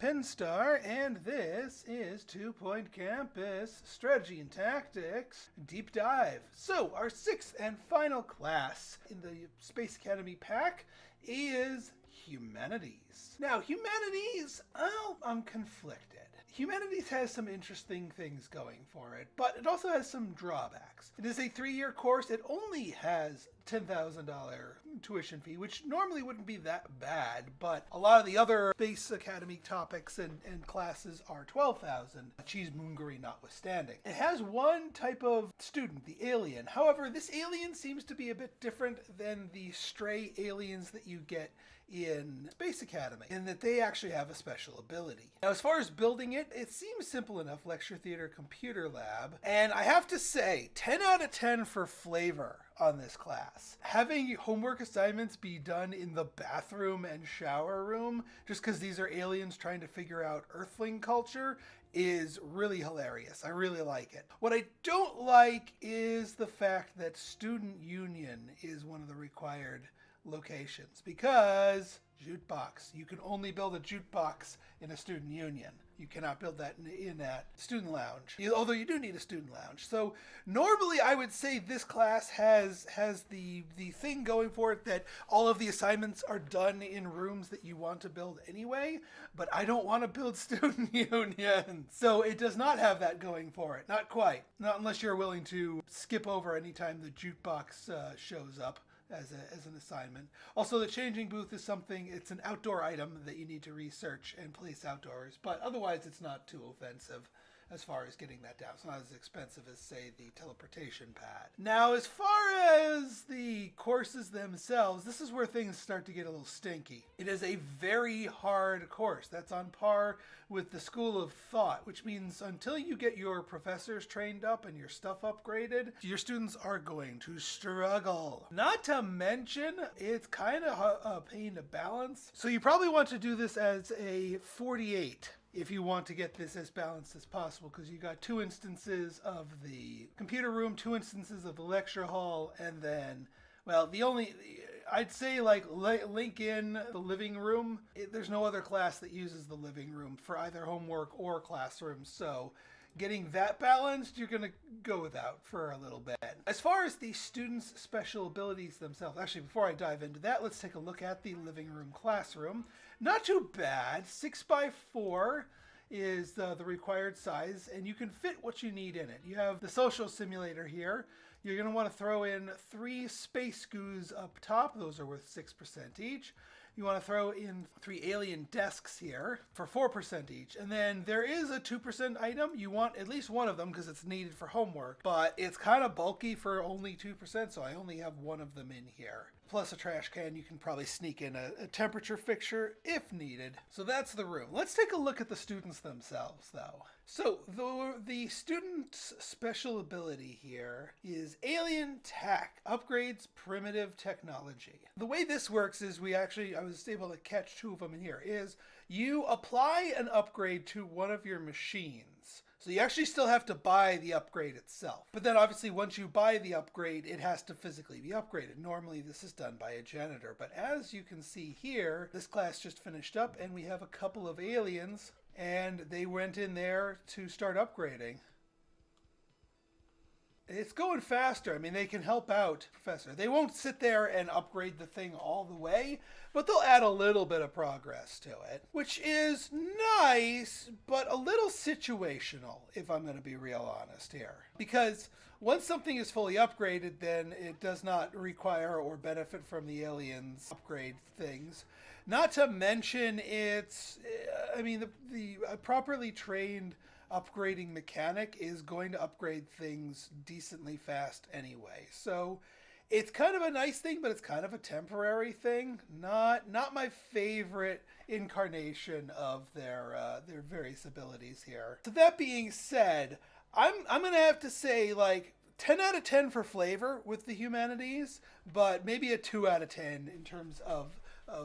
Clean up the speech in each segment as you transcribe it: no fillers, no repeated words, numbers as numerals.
Pinstar, and this is 2 Point Campus Strategy and Tactics Deep Dive. So, our sixth and final class in the Space Academy pack is Humanities. Now, Humanities, I'm conflicted. Humanities has some interesting things going for it, but it also has some drawbacks. It is a 3-year course. It only has $10,000 tuition fee, which normally wouldn't be that bad, but a lot of the other Space Academy topics and classes are $12,000, cheesemongery notwithstanding. It has one type of student, the alien. However, this alien seems to be a bit different than the stray aliens that you get in Space Academy, in that they actually have a special ability. Now, as far as building it, it seems simple enough, lecture theater, computer lab, and I have to say, 10 out of 10 for flavor on this class. Having homework assignments be done in the bathroom and shower room, just because these are aliens trying to figure out Earthling culture, is really hilarious. I really like it. What I don't like is the fact that student union is one of the required locations, because jukebox. You can only build a jukebox in a student union. You cannot build that in that student lounge, although you do need a student lounge. So normally I would say this class has the thing going for it that all of the assignments are done in rooms that you want to build anyway, but I don't want to build student unions. So it does not have that going for it. Not quite. Not unless you're willing to skip over any time the jukebox shows up as an assignment. Also, the changing booth is something, it's an outdoor item that you need to research and place outdoors, but otherwise it's not too offensive as far as getting that down. It's not as expensive as, say, the teleportation pad. Now, as far as the courses themselves, this is where things start to get a little stinky. It is a very hard course. That's on par with the School of Thought, which means until you get your professors trained up and your stuff upgraded, your students are going to struggle. Not to mention, it's kind of a pain to balance. So you probably want to do this as a 48. If you want to get this as balanced as possible, because you got 2 instances of the computer room, 2 instances of the lecture hall, and then, well, I'd say like link in the living room. There's no other class that uses the living room for either homework or classroom, so getting that balanced, you're going to go without for a little bit. As far as the students' special abilities themselves, actually, before I dive into that, let's take a look at the living room classroom. Not too bad. 6x4 is the required size, and you can fit what you need in it. You have the social simulator here. You're going to want to throw in 3 space goos up top. Those are worth 6% each. You want to throw in 3 alien desks here for 4% each. And then there is a 2% item. You want at least one of them because it's needed for homework, but it's kind of bulky for only 2%, so I only have one of them in here. Plus a trash can. You can probably sneak in a temperature fixture if needed. So that's the room. Let's take a look at the students themselves, though. So the student's special ability here is Alien Tech, upgrades primitive technology. The way this works is I was able to catch 2 of them in here, is you apply an upgrade to one of your machines. So you actually still have to buy the upgrade itself. But then obviously once you buy the upgrade, it has to physically be upgraded. Normally this is done by a janitor. But as you can see here, this class just finished up and we have a couple of aliens and they went in there to start upgrading. It's going faster. I mean, they can help out, Professor. They won't sit there and upgrade the thing all the way, but they'll add a little bit of progress to it, which is nice, but a little situational, if I'm going to be real honest here. Because once something is fully upgraded, then it does not require or benefit from the aliens upgrade things. Not to mention the properly trained upgrading mechanic is going to upgrade things decently fast anyway. So it's kind of a nice thing, but it's kind of a temporary thing. Not my favorite incarnation of their various abilities here. So that being said, I'm going to have to say like 10 out of 10 for flavor with the Humanities, but maybe a 2 out of 10 in terms of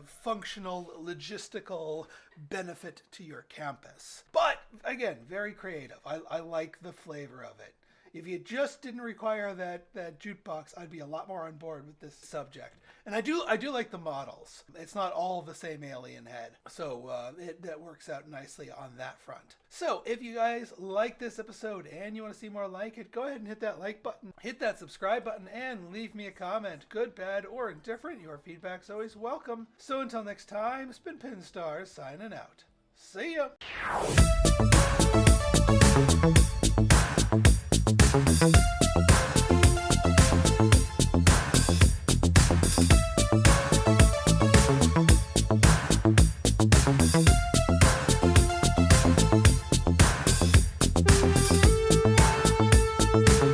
functional, logistical benefit to your campus. But again, very creative. I like the flavor of it. If you just didn't require that jukebox, I'd be a lot more on board with this subject. And I do like the models. It's not all the same alien head, so that works out nicely on that front. So if you guys like this episode and you want to see more like it, go ahead and hit that like button, hit that subscribe button, and leave me a comment. Good, bad, or indifferent. Your feedback's always welcome. So until next time, it's been Pinstar signing out. See ya!